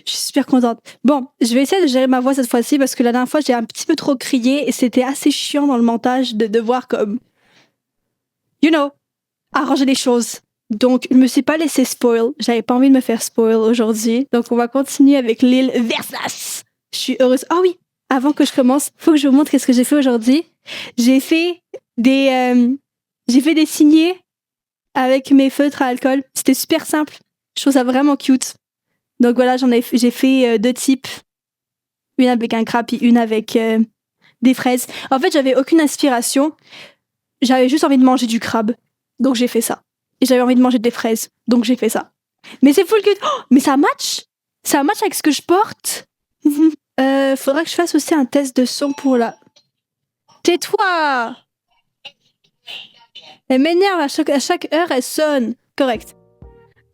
Je suis super contente. Bon, je vais essayer de gérer ma voix cette fois-ci parce que la dernière fois, j'ai un petit peu trop crié et c'était assez chiant dans le montage de devoir comme, arranger les choses. Donc, je me suis pas laissé spoil. J'avais pas envie de me faire spoil aujourd'hui. Donc, on va continuer avec l'île Versace. Je suis heureuse. Ah oui, avant que je commence, faut que je vous montre ce que j'ai fait aujourd'hui. J'ai fait des signets avec mes feutres à alcool. C'était super simple. Je trouve ça vraiment cute. Donc voilà, j'ai fait 2 types. Une avec un crabe et une avec des fraises. En fait, j'avais aucune inspiration. J'avais juste envie de manger du crabe. Donc j'ai fait ça. Et j'avais envie de manger des fraises. Donc j'ai fait ça. Mais c'est full cute. Oh, mais ça match. Ça match avec ce que je porte. Faudra que je fasse aussi un test de son pour la... Tais-toi! Elle m'énerve à chaque heure, elle sonne. Correct.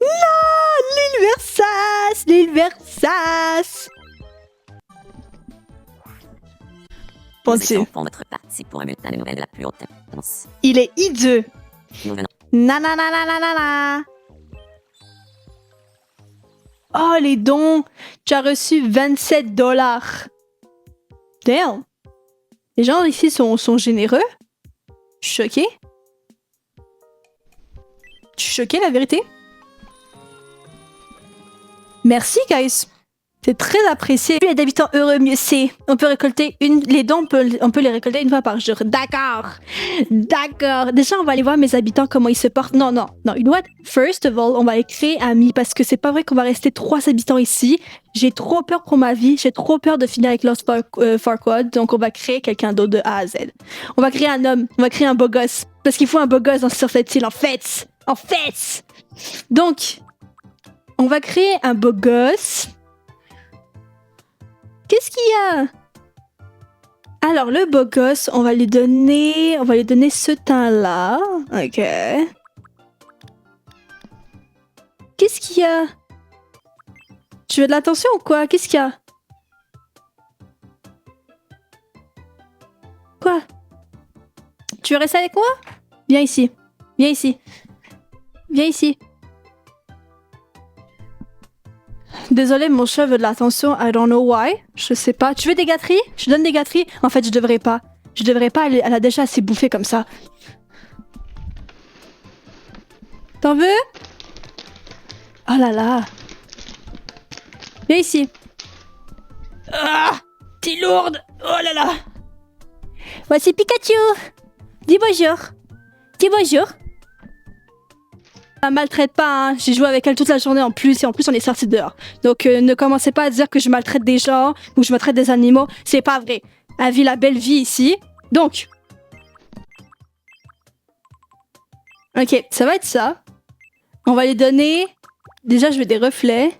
Non! L'île Versace! L'île Versace! Bon, Nous échauffons votre partie pour un bulletin de nouvelles de la plus haute importance. il est hideux. Nous venons. Nananananana. Oh, les dons! Tu as reçu $27. Damn! Les gens ici sont généreux. Je suis choquée. Je suis choquée, la vérité. Merci, guys. C'est très apprécié. Plus il y a d'habitants heureux, mieux c'est. On peut récolter les dons, on peut les récolter une fois par jour. D'accord. D'accord. Déjà, on va aller voir mes habitants, comment ils se portent. Non. You know what? First of all, on va les créer amis parce que c'est pas vrai qu'on va rester 3 habitants ici. J'ai trop peur pour ma vie. J'ai trop peur de finir avec Lost Farquaad. Donc, on va créer quelqu'un d'autre de A à Z. On va créer un homme. On va créer un beau gosse. Parce qu'il faut un beau gosse sur cette île, en fait. Donc, on va créer un beau gosse. Qu'est-ce qu'il y a? Alors, le beau gosse, on va lui donner ce teint-là. Ok. Qu'est-ce qu'il y a? Tu veux de l'attention ou quoi? Qu'est-ce qu'il y a? Quoi? Tu veux rester avec moi? Viens ici. Désolée, mon chat veut de l'attention. I don't know why. Je sais pas. Tu veux des gâteries? Je te donne des gâteries? En fait, je devrais pas. Elle a déjà assez bouffé comme ça. T'en veux? Oh là là. Viens ici. Ah! T'es lourde. Oh là là. Voici Pikachu. Dis bonjour. Elle maltraite pas, hein. J'ai joué avec elle toute la journée en plus, et en plus on est sortis dehors. Donc ne commencez pas à dire que je maltraite des gens ou que je maltraite des animaux, c'est pas vrai. Elle vit la belle vie ici. Donc, ok, ça va être ça. On va lui donner, déjà je veux des reflets.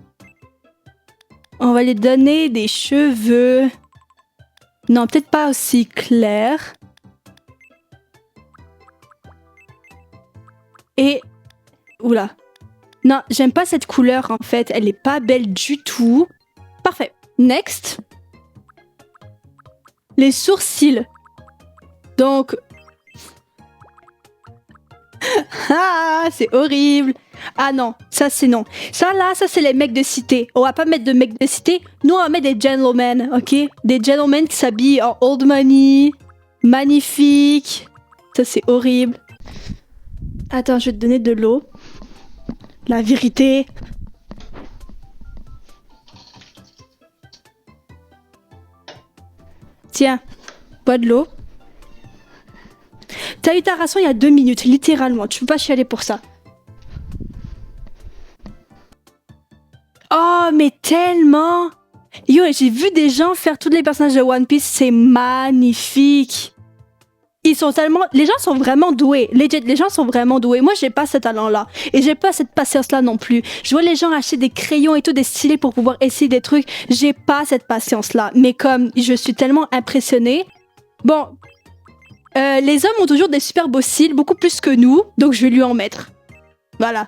On va lui donner des cheveux. Non, peut-être pas aussi clairs. Et oula. Non, j'aime pas cette couleur en fait. Elle est pas belle du tout. Parfait. Next. Les sourcils. Donc... ah, c'est horrible. Ah non, ça c'est non. Ça c'est les mecs de cité. On va pas mettre de mecs de cité. Nous on va mettre des gentlemen, ok? Des gentlemen qui s'habillent en old money. Magnifique. Ça c'est horrible. Attends, je vais te donner de l'eau. La vérité. Tiens, bois de l'eau. T'as eu ta ration il y a 2 minutes, littéralement. Tu peux pas chialer pour ça. Oh, mais tellement! Yo, j'ai vu des gens faire tous les personnages de One Piece, c'est magnifique. Ils sont tellement... Les gens sont vraiment doués. Les gens sont vraiment doués. Moi, j'ai pas ce talent-là. Et j'ai pas cette patience-là non plus. Je vois les gens acheter des crayons et tout, des stylés pour pouvoir essayer des trucs. J'ai pas cette patience-là. Mais comme je suis tellement impressionnée... Bon, les hommes ont toujours des super beaux cils, beaucoup plus que nous. Donc, je vais lui en mettre. Voilà.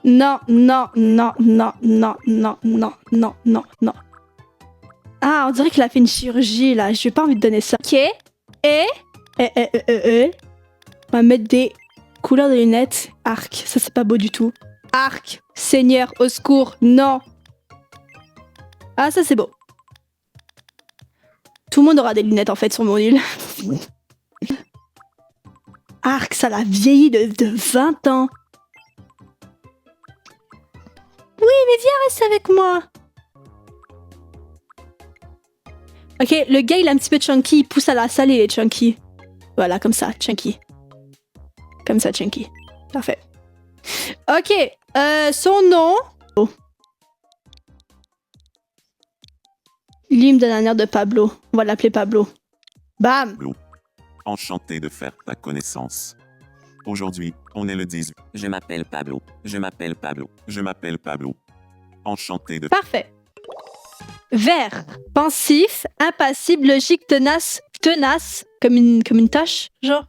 Non. Ah, on dirait qu'il a fait une chirurgie, là. J'ai pas envie de donner ça. Ok. On va mettre des couleurs de lunettes. Arc, ça c'est pas beau du tout. Arc, Seigneur, au secours, non. Ah, ça c'est beau. Tout le monde aura des lunettes en fait sur mon île. Arc, ça l'a vieilli de 20 ans. Oui, mais viens, reste avec moi. Ok, le gars, il est un petit peu chunky. Il pousse à la salle, il est chunky. Voilà, comme ça, chunky. Comme ça, chunky. Parfait. Ok, son nom... Oh. Lui, il me donne un air de Pablo. On va l'appeler Pablo. Bam! Pablo. Enchanté de faire ta connaissance. Aujourd'hui, on est le 18. Je m'appelle Pablo. Je m'appelle Pablo. Je m'appelle Pablo. Enchanté de... Parfait. Vert. Pensif, impassible, logique, tenace, comme une tâche, genre.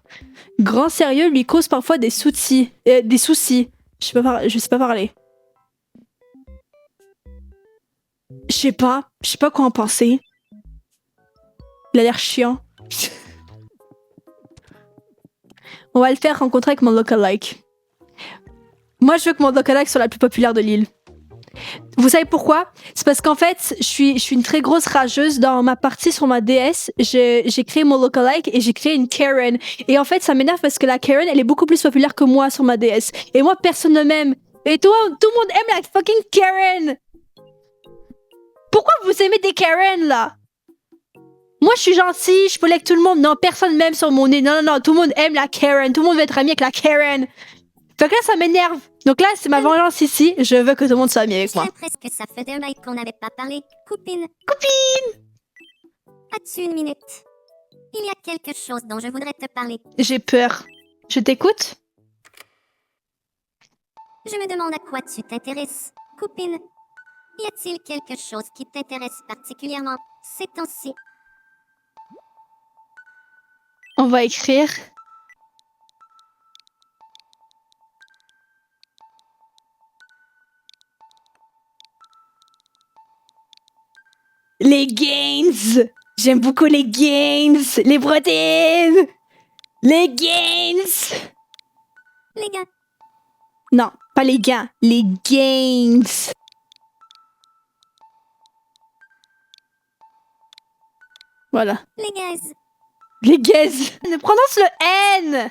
Grand sérieux lui cause parfois des soucis. Je sais pas parler. Je sais pas quoi en penser. Il a l'air chiant. On va le faire rencontrer avec mon lookalike. Moi, je veux que mon lookalike soit la plus populaire de l'île. Vous savez pourquoi? C'est parce qu'en fait, je suis une très grosse rageuse. Dans ma partie sur ma DS, j'ai créé mon lookalike et j'ai créé une Karen. Et en fait, ça m'énerve parce que la Karen, elle est beaucoup plus populaire que moi sur ma DS. Et moi, personne ne m'aime. Et toi, tout le monde aime la fucking Karen. Pourquoi vous aimez des Karen, là? Moi, je suis gentille, je peux avec tout le monde. Non, personne m'aime sur mon nez. Non, tout le monde aime la Karen. Tout le monde veut être ami avec la Karen. Donc là, ça m'énerve. Donc là, c'est ma vengeance ici. Je veux que tout le monde soit ami avec moi. J'ai presque ça fait 2 bails qu'on n'avait pas parlé. Copine. As-tu une minute? Il y a quelque chose dont je voudrais te parler. J'ai peur. Je t'écoute? Je me demande à quoi tu t'intéresses. Copine, y a-t-il quelque chose qui t'intéresse particulièrement ces temps-ci? On va écrire. Les gains! J'aime beaucoup les gains! Les protéines! Les gains! Les gars, Non, pas les gains, les gains! Voilà. les gars, Les gains! Ne prononce le N!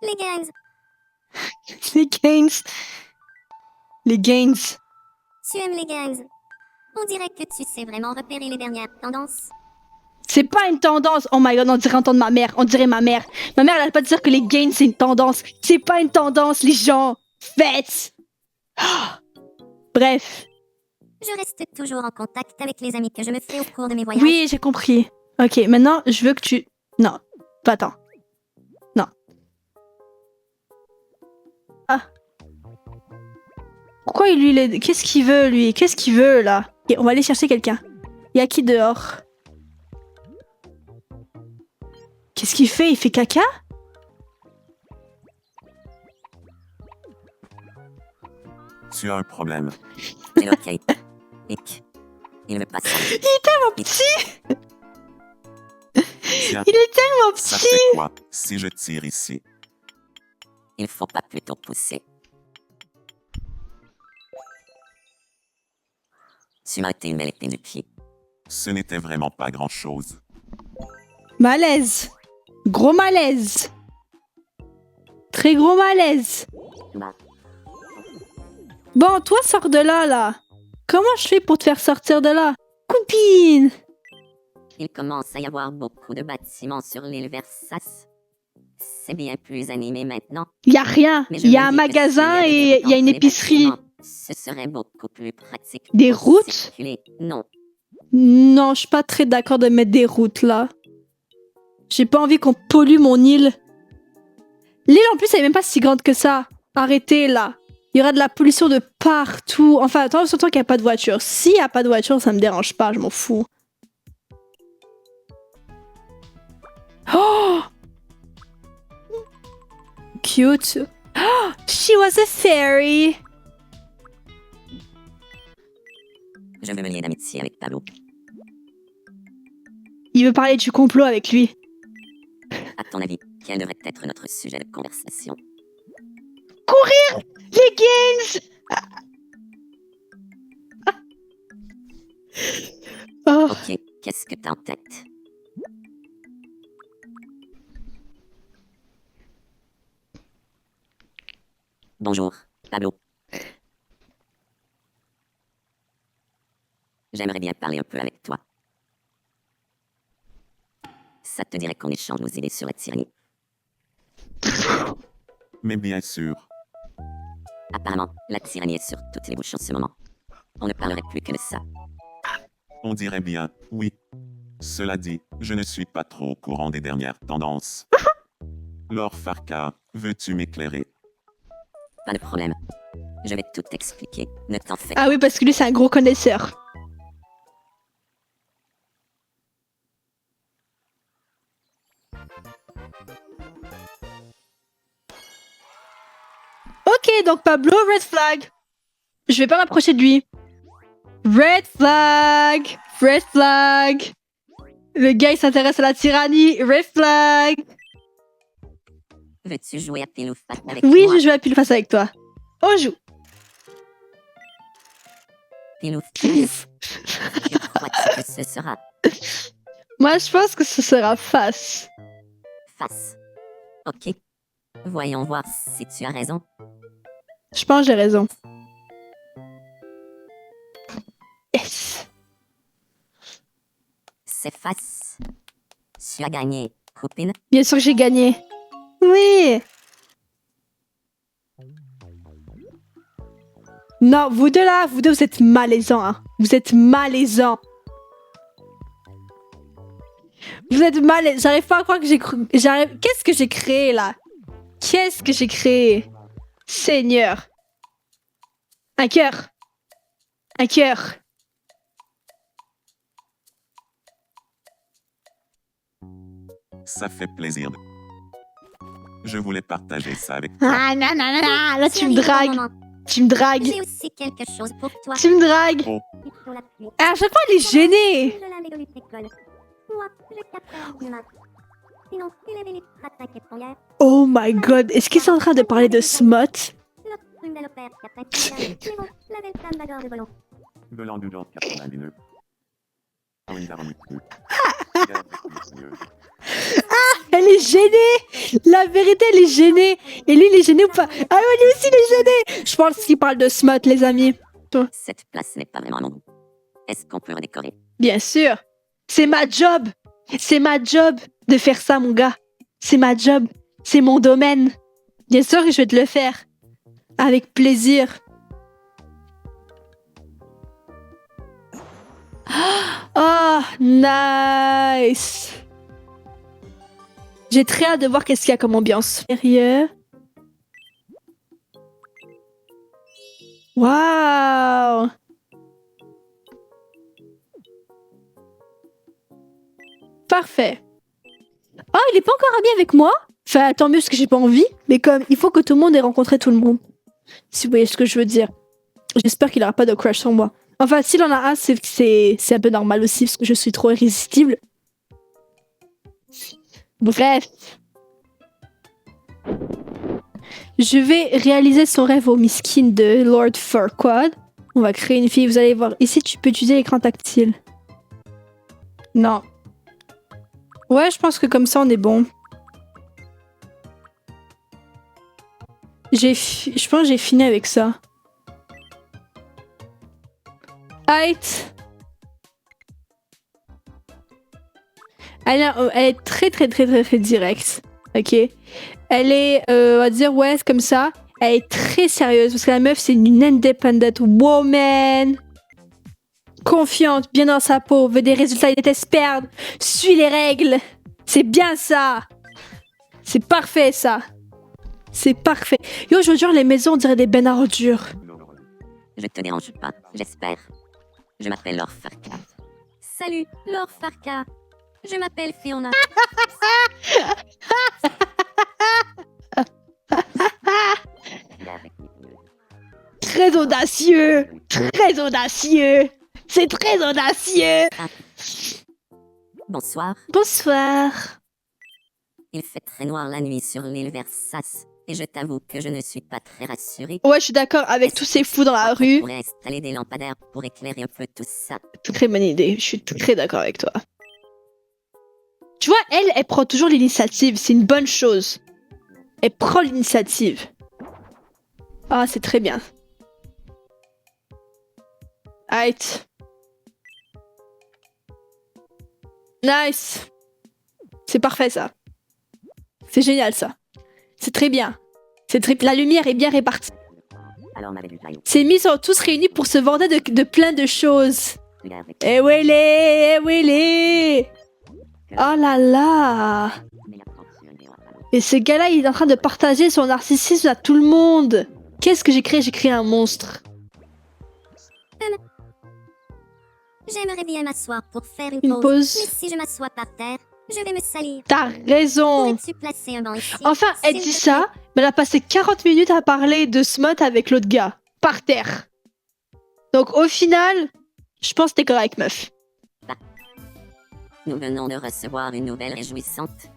les gars. Les gains! Les gains! Tu aimes les gars. On dirait que tu sais vraiment repérer les dernières tendances. C'est pas une tendance! Oh my god, on dirait entendre ma mère. On dirait ma mère. Ma mère, elle arrête pas de dire que les gains, c'est une tendance. C'est pas une tendance, les gens! Faites! Bref. Je reste toujours en contact avec les amis que je me fais au cours de mes voyages. Oui, j'ai compris. Ok, maintenant, je veux que tu... Non, pas attends. Non. Ah. Pourquoi lui, qu'est-ce qu'il veut, lui? Qu'est-ce qu'il veut, là? Ok, on va aller chercher quelqu'un. Il y a qui dehors? Qu'est-ce qu'il fait? Il fait caca? Tu as un problème. Relocate. Hic. Il veut pas ça. Mon petit! Tiens, Il est tellement ça petit! fait quoi si je tire ici? Il faut pas plutôt pousser. Tu m'as été une belle épée du pied. Ce n'était vraiment pas grand-chose. Malaise. Gros malaise. Très gros malaise. Bah, Bon, toi, sors de là, là. Comment je fais pour te faire sortir de là? Copine! il commence à y avoir beaucoup de bâtiments sur l'île Versas. C'est bien plus animé maintenant. Il y a rien. Mais je Il y a me un dis que magasin s'il et avait des il y a une routes entre les épicerie. bâtiments, ce serait beaucoup plus pratique. Des pour routes? circuler. Non. Non, je suis pas très d'accord de mettre des routes, là. J'ai pas envie qu'on pollue mon île. L'île, en plus, elle est même pas si grande que ça. Arrêtez, là. Il y aura de la pollution de partout. Enfin, attends, surtout qu'il n'y a pas de voiture. S'il n'y a pas de voiture, ça me dérange pas, je m'en fous. Oh! Cute. Oh, she was a fairy. Je veux me lier d'amitié avec Pablo. Il veut parler du complot avec lui. À ton avis, quel devrait être notre sujet de conversation? Courir! Les gains! Qu'est-ce que t'as en tête? Bonjour, Pablo. J'aimerais bien parler un peu avec toi. Ça te dirait qu'on échange nos idées sur la tyrannie? Mais bien sûr, Apparemment, la tyrannie est sur toutes les bouches en ce moment. On ne parlerait plus que de ça. on dirait bien, oui. Cela dit, je ne suis pas trop au courant des dernières tendances. Lord Farquhar, veux-tu m'éclairer? Pas de problème. Je vais tout expliquer. Ne t'en fais Ah oui, parce que lui, c'est un gros connaisseur. Ok, donc Pablo, red flag. Je vais pas m'approcher de lui. Red flag. Red flag. Le gars, il s'intéresse à la tyrannie. Red flag. Veux-tu jouer à pile ou face avec Oui, moi? je joue à pile face avec toi. On joue. Pile ou face? Je crois que ce sera Moi, je pense que ce sera face. face. Ok. Voyons voir si tu as raison. Je pense que j'ai raison. Yes. C'est face. Tu as gagné, copine. Bien sûr que j'ai gagné. Oui. Non, vous deux là, vous deux, vous êtes malaisants. Hein. Vous êtes malaisants. Vous êtes malaisants. J'arrive pas à croire que j'ai cru... Qu'est-ce que j'ai créé là? Qu'est-ce que j'ai créé? Seigneur. Un cœur. Un cœur. Ça fait plaisir. Je voulais partager ça avec toi. Ah non, non, non, non. Là, tu me arrives au bon dragues. moment. Tu me dragues. J'ai aussi quelque chose pour toi. Tu me dragues. Oh, Plutôt la pluie. À chaque fois, elle est gênée. Je la mégalute école. Moi, je capte du mat. Sinon, il est venu attaquer ton hier. Oh my god. Est-ce qu'ils sont en train de parler de smut? L'autre, une belle opère qui attaque ton hier. Mais bon, la belle femme bagarre de volant. de l'endurance 99. Elle est gênée. La vérité, elle est gênée. Et lui, il est gêné ou pas? Ah oui, lui aussi, il est gêné. Je pense qu'il parle de smut, les amis. Cette place n'est pas vraiment à mon goût. Est-ce qu'on peut redécorer? Bien sûr. C'est ma job. C'est ma job de faire ça, mon gars. C'est ma job. C'est mon domaine. Bien sûr que je vais te le faire. Avec plaisir. Oh, nice. J'ai très hâte de voir qu'est-ce qu'il y a comme ambiance. Sérieux? Waouh. Parfait. Oh, il est pas encore ami avec moi? Enfin, tant mieux parce que j'ai pas envie. Mais comme, il faut que tout le monde ait rencontré tout le monde. Si vous voyez ce que je veux dire. J'espère qu'il aura pas de crush sur moi. Enfin, s'il en a un, c'est un peu normal aussi parce que je suis trop irrésistible. Bref. Je vais réaliser son rêve au miskin de Lord Farquaad. On va créer une fille, vous allez voir. Ici, tu peux utiliser l'écran tactile. Non. Ouais, je pense que comme ça, on est bon. Je pense que j'ai fini avec ça. Height. Elle est très directe. Ok. Elle est, on va dire, ouais, c'est comme ça. Elle est très sérieuse parce que la meuf, c'est une independent woman. Confiante, bien dans sa peau, veut des résultats, il déteste perdre. Suit les règles. C'est bien ça. C'est parfait, ça. C'est parfait. Yo, je vous jure, les maisons, on dirait des bennes à ordures. Je te dérange pas, j'espère. Je m'appelle Lord Farquhar. Salut, Lord Farquhar. Je m'appelle Fiona. Très audacieux. Très audacieux. C'est très audacieux. Bonsoir. Bonsoir. Il fait très noir la nuit sur l'île Versas. Et je t'avoue que je ne suis pas très rassurée. Ouais, je suis d'accord avec tous ces fous dans la On rue. pourrait installer des lampadaires pour éclairer un peu tout ça. Très bonne idée. Je suis très d'accord avec toi. Tu vois, elle prend toujours l'initiative. C'est une bonne chose. Elle prend l'initiative. Ah, c'est très bien. Right. Nice. C'est parfait, ça. C'est génial, ça. C'est très bien. La lumière est bien répartie. Alors, ma belle Taillou, Ces amis sont tous réunis pour se vanter de plein de choses. regarde avec Eh Willy, eh Willy. Oh là là. Et ce gars-là, il est en train de partager son narcissisme à tout le monde. Qu'est-ce que j'ai créé? J'ai créé un monstre. J'aimerais bien m'asseoir pour faire une Une pause. pause. Mais si je m'assois par terre, je vais me salir. T'as raison. Pourrais-tu placer un banc ici? Enfin, elle s'il dit te ça, mais elle a passé 40 minutes à parler de Smut avec l'autre gars. Par terre. Donc au final, je pense que t'es correct, meuf. Nous venons de recevoir une nouvelle réjouissante.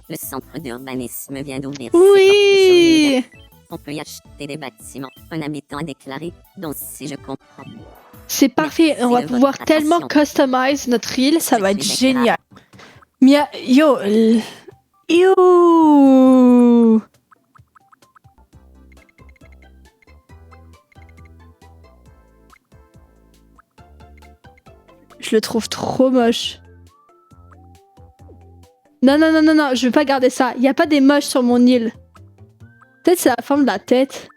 Le centre d'urbanisme vient d'ouvrir ses portes sur Oui. l'hiver. On peut y acheter des bâtiments. Un habitant a déclaré, donc si je comprends. C'est parfait. On va de pouvoir votre tellement attention. customize notre île. Ça Je va être suis génial. Mia, yo. Je le trouve trop moche. Non, je veux pas garder ça. Il y a pas des moches sur mon île. Peut-être c'est la forme de la tête.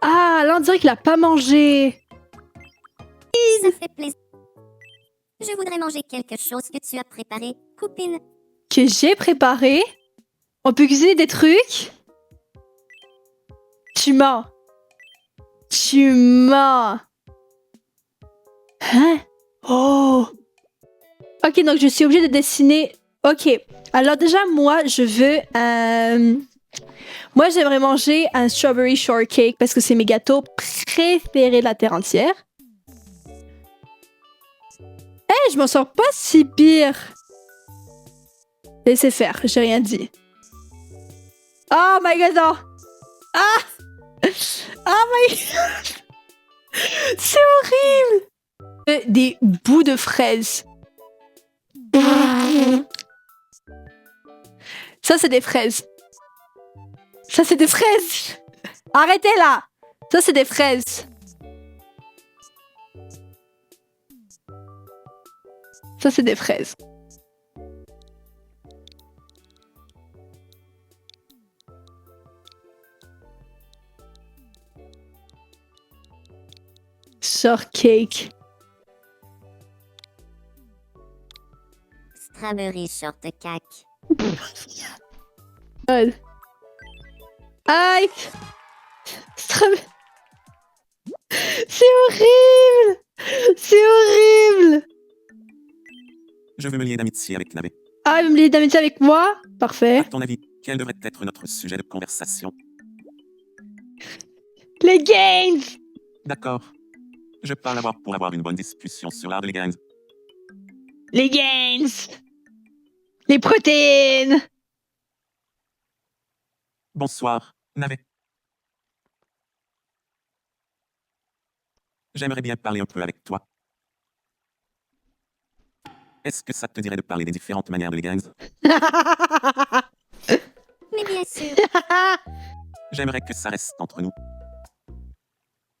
Ah, là on dirait qu'il a pas mangé. Ça fait plaisir. Je voudrais manger quelque chose que tu as préparé, copine. Que j'ai préparé. On peut cuisiner des trucs. Tu mens. Tu mens. Hein? Oh. Ok, donc je suis obligée de dessiner. Ok. Alors déjà, moi, je veux... Moi, j'aimerais manger un strawberry shortcake parce que c'est mes gâteaux préférés de la terre entière. Eh, je m'en sors pas si pire. Laissez faire, j'ai rien dit. Oh my god, non. Ah! Oh my god! C'est horrible! Des bouts de fraises. Ça, c'est des fraises. Ça, c'est des fraises. Arrêtez là. Ça, c'est des fraises. Ça, c'est des fraises. Shortcake. Strawberry shortcake. Aïe. C'est horrible. C'est horrible. Je veux me lier d'amitié avec Navet. Ah, il veut me lier d'amitié avec moi? Parfait. À ton avis, quel devrait être notre sujet de conversation? Les gains. D'accord. Je parle pour avoir une bonne discussion sur l'art des gains. Les gains. Les protéines. Bonsoir, Navet. J'aimerais bien parler un peu avec toi. Est-ce que ça te dirait de parler des différentes manières de les gains? Mais bien sûr, J'aimerais que ça reste entre nous.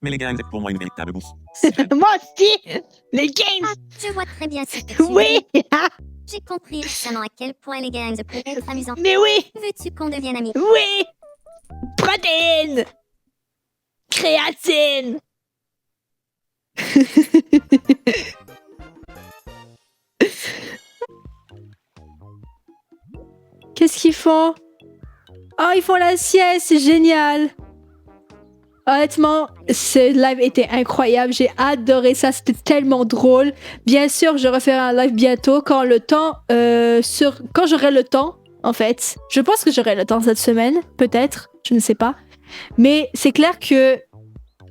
Mais les gains est pour moi une véritable bourse. Moi aussi. Les gains. je vois très bien ce que tu veux Oui. dire. J'ai compris récemment à quel point les gains peuvent être amusants. Mais oui. Veux-tu qu'on devienne amis? Oui. Protéines. Créatine. Qu'est-ce qu'ils font? Oh, ils font la sieste, c'est génial. Honnêtement, ce live était incroyable. J'ai adoré ça, c'était tellement drôle. Bien sûr, je referai un live bientôt quand quand j'aurai le temps, en fait. Je pense que j'aurai le temps cette semaine, peut-être, je ne sais pas. Mais c'est clair que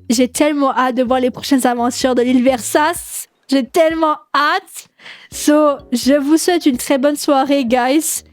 j'ai tellement hâte de voir les prochaines aventures de l'île Versace. J'ai tellement hâte. So, je vous souhaite une très bonne soirée, guys.